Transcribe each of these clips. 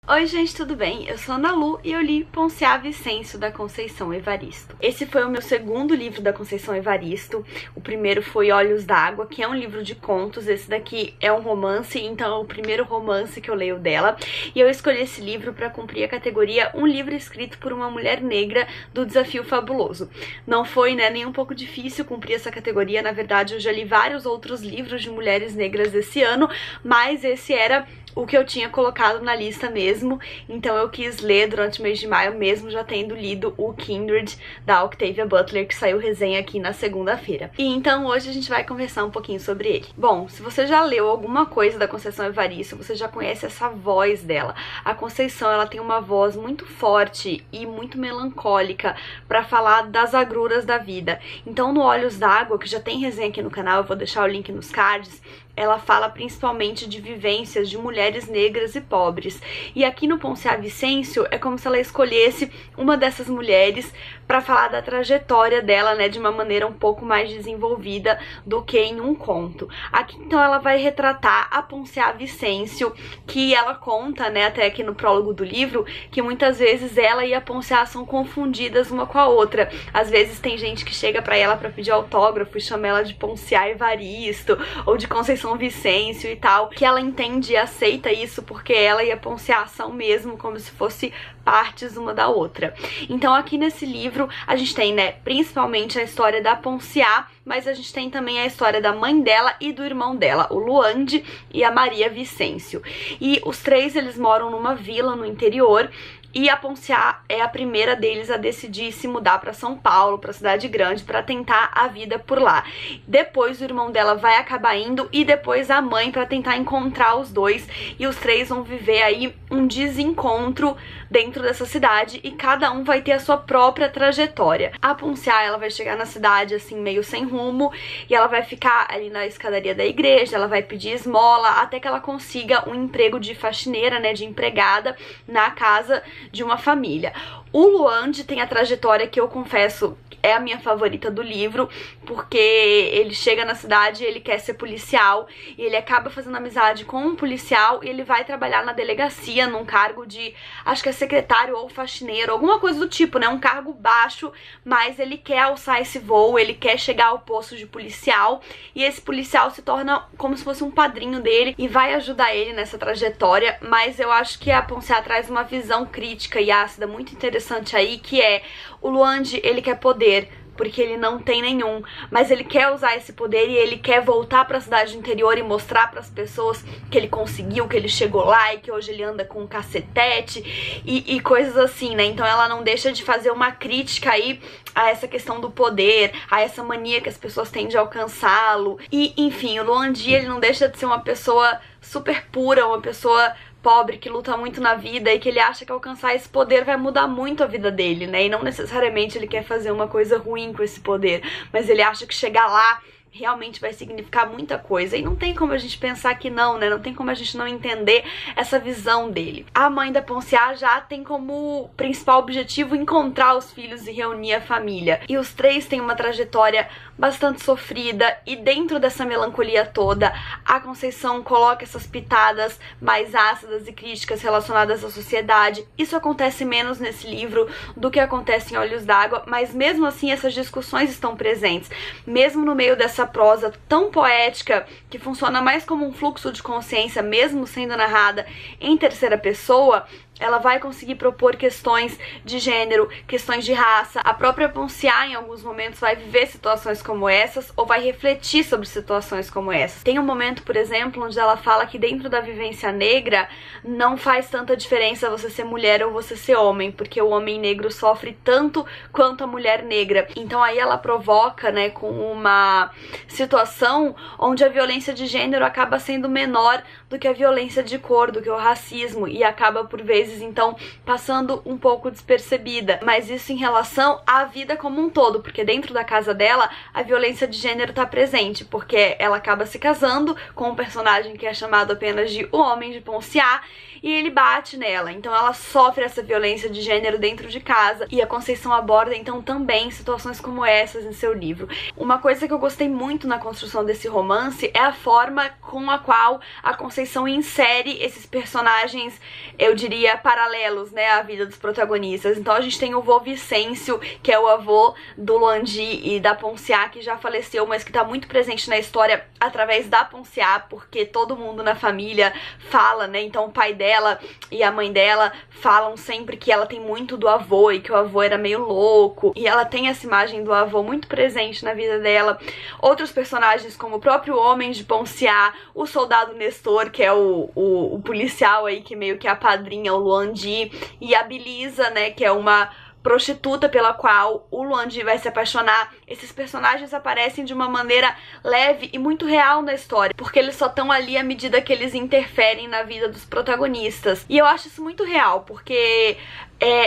Oi gente, tudo bem? Eu sou a Ana Lu e eu li Ponciá Vicêncio, da Conceição Evaristo. Esse foi o meu segundo livro da Conceição Evaristo. O primeiro foi Olhos d'Água, que é um livro de contos. Esse daqui é um romance, então é o primeiro romance que eu leio dela. E eu escolhi esse livro para cumprir a categoria Um Livro Escrito por uma Mulher Negra do Desafio Fabuloso. Não foi, nem um pouco difícil cumprir essa categoria. Na verdade, eu já li vários outros livros de mulheres negras esse ano, mas esse era o que eu tinha colocado na lista mesmo, então eu quis ler durante o mês de maio, mesmo já tendo lido o Kindred, da Octavia Butler, que saiu resenha aqui na segunda-feira. E então hoje a gente vai conversar um pouquinho sobre ele. Bom, se você já leu alguma coisa da Conceição Evaristo, você já conhece essa voz dela. A Conceição, ela tem uma voz muito forte e muito melancólica para falar das agruras da vida. Então no Olhos d'Água, que já tem resenha aqui no canal, eu vou deixar o link nos cards, ela fala principalmente de vivências de mulheres negras e pobres. E aqui no Ponciá Vicêncio é como se ela escolhesse uma dessas mulheres para falar da trajetória dela, de uma maneira um pouco mais desenvolvida do que em um conto. Aqui então ela vai retratar a Ponciá Vicêncio, que ela conta, até aqui no prólogo do livro, que muitas vezes ela e a Ponciá são confundidas uma com a outra. Às vezes tem gente que chega para ela para pedir autógrafo e chama ela de Ponciá Evaristo ou de Conceição Vicêncio e tal, que ela entende e aceita isso porque ela e a Ponciá são mesmo como se fosse partes uma da outra. Então aqui nesse livro a gente tem, principalmente a história da Ponciá, mas a gente tem também a história da mãe dela e do irmão dela, o Luande e a Maria Vicêncio. E os três, eles moram numa vila no interior, e a Ponciá é a primeira deles a decidir se mudar para São Paulo, para cidade grande, para tentar a vida por lá. Depois o irmão dela vai acabar indo e depois a mãe para tentar encontrar os dois. E os três vão viver aí um desencontro dentro dessa cidade e cada um vai ter a sua própria trajetória. A Ponciá, ela vai chegar na cidade assim meio sem rumo e ela vai ficar ali na escadaria da igreja, ela vai pedir esmola até que ela consiga um emprego de faxineira, de empregada na casa de uma família. O Luande tem a trajetória que eu confesso é a minha favorita do livro, porque ele chega na cidade e ele quer ser policial, e ele acaba fazendo amizade com um policial e ele vai trabalhar na delegacia num cargo de, acho que é secretário ou faxineiro, alguma coisa do tipo, um cargo baixo, mas ele quer alçar esse voo, ele quer chegar ao posto de policial, e esse policial se torna como se fosse um padrinho dele e vai ajudar ele nessa trajetória. Mas eu acho que a Ponciá traz uma visão crítica e ácida muito interessante aí, que é o Luande, ele quer poder, porque ele não tem nenhum, mas ele quer usar esse poder e ele quer voltar para a cidade do interior e mostrar para as pessoas que ele conseguiu, que ele chegou lá e que hoje ele anda com um cacetete e coisas assim, Então ela não deixa de fazer uma crítica aí a essa questão do poder, a essa mania que as pessoas têm de alcançá-lo. E, enfim, o Luandi, ele não deixa de ser uma pessoa super pura, uma pessoa pobre que luta muito na vida e que ele acha que alcançar esse poder vai mudar muito a vida dele, E não necessariamente ele quer fazer uma coisa ruim com esse poder, mas ele acha que chegar lá realmente vai significar muita coisa. E não tem como a gente pensar que não, Não tem como a gente não entender essa visão dele. A mãe da Ponciá já tem como principal objetivo encontrar os filhos e reunir a família. E os três têm uma trajetória bastante sofrida, e dentro dessa melancolia toda, a Conceição coloca essas pitadas mais ácidas e críticas relacionadas à sociedade. Isso acontece menos nesse livro do que acontece em Olhos d'Água, mas mesmo assim essas discussões estão presentes. Mesmo no meio dessa prosa tão poética, que funciona mais como um fluxo de consciência, mesmo sendo narrada em terceira pessoa, ela vai conseguir propor questões de gênero, questões de raça. A própria Ponciá, em alguns momentos, vai viver situações como essas ou vai refletir sobre situações como essas. Tem um momento, por exemplo, onde ela fala que dentro da vivência negra não faz tanta diferença você ser mulher ou você ser homem, porque o homem negro sofre tanto quanto a mulher negra. Então aí ela provoca, com uma situação onde a violência de gênero acaba sendo menor do que a violência de cor, do que o racismo, e acaba por vezes então passando um pouco despercebida. Mas isso em relação à vida como um todo, porque dentro da casa dela a violência de gênero tá presente, porque ela acaba se casando com um personagem que é chamado apenas de o Homem de Ponciá, e ele bate nela, então ela sofre essa violência de gênero dentro de casa, e a Conceição aborda então também situações como essas em seu livro. Uma coisa que eu gostei muito na construção desse romance é a forma com a qual a Conceição Conceição insere esses personagens, eu diria, paralelos, né, à vida dos protagonistas. Então a gente tem o vô Vicêncio, que é o avô do Luandi e da Ponciá, que já faleceu, mas que tá muito presente na história através da Ponciá, porque todo mundo na família fala, né, então o pai dela e a mãe dela falam sempre que ela tem muito do avô e que o avô era meio louco, e ela tem essa imagem do avô muito presente na vida dela. Outros personagens como o próprio homem de Ponciá, o soldado Nestor, que é o policial aí que meio que apadrinha o Luandi, e a Belisa, né, que é uma prostituta pela qual o Luandi vai se apaixonar. Esses personagens aparecem de uma maneira leve e muito real na história, porque eles só estão ali à medida que eles interferem na vida dos protagonistas. E eu acho isso muito real, porque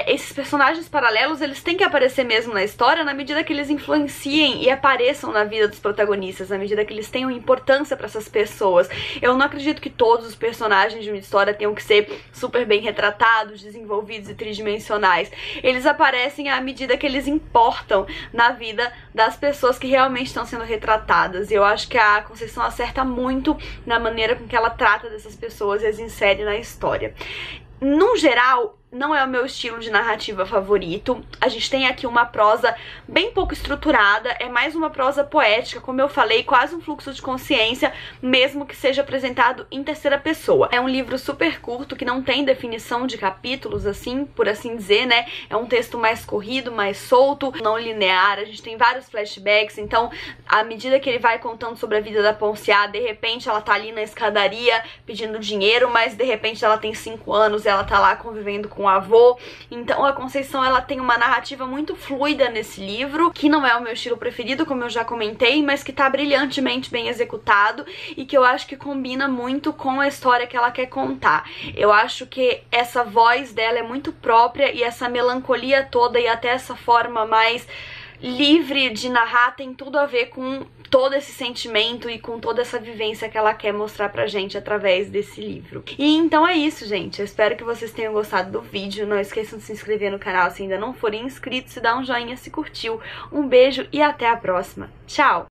esses personagens paralelos, eles têm que aparecer mesmo na história na medida que eles influenciem e apareçam na vida dos protagonistas, na medida que eles tenham importância para essas pessoas. Eu não acredito que todos os personagens de uma história tenham que ser super bem retratados, desenvolvidos e tridimensionais. Eles aparecem à medida que eles importam na vida das pessoas que realmente estão sendo retratadas. E eu acho que a Conceição acerta muito na maneira com que ela trata dessas pessoas e as insere na história. No geral, não é o meu estilo de narrativa favorito. A gente tem aqui uma prosa bem pouco estruturada, é mais uma prosa poética, como eu falei, quase um fluxo de consciência, mesmo que seja apresentado em terceira pessoa. É um livro super curto, que não tem definição de capítulos, assim, por assim dizer, né? É um texto mais corrido, mais solto, não linear, a gente tem vários flashbacks, então, à medida que ele vai contando sobre a vida da Ponciá, de repente ela tá ali na escadaria pedindo dinheiro, mas de repente ela tem 5 anos e ela tá lá convivendo com o avô. Então a Conceição, ela tem uma narrativa muito fluida nesse livro, que não é o meu estilo preferido, como eu já comentei, mas que tá brilhantemente bem executado e que eu acho que combina muito com a história que ela quer contar. Eu acho que essa voz dela é muito própria e essa melancolia toda e até essa forma mais livre de narrar tem tudo a ver com todo esse sentimento e com toda essa vivência que ela quer mostrar pra gente através desse livro. E então é isso, gente. Eu espero que vocês tenham gostado do vídeo. Não esqueçam de se inscrever no canal se ainda não forem inscritos, e dar um joinha se curtiu. Um beijo e até a próxima. Tchau!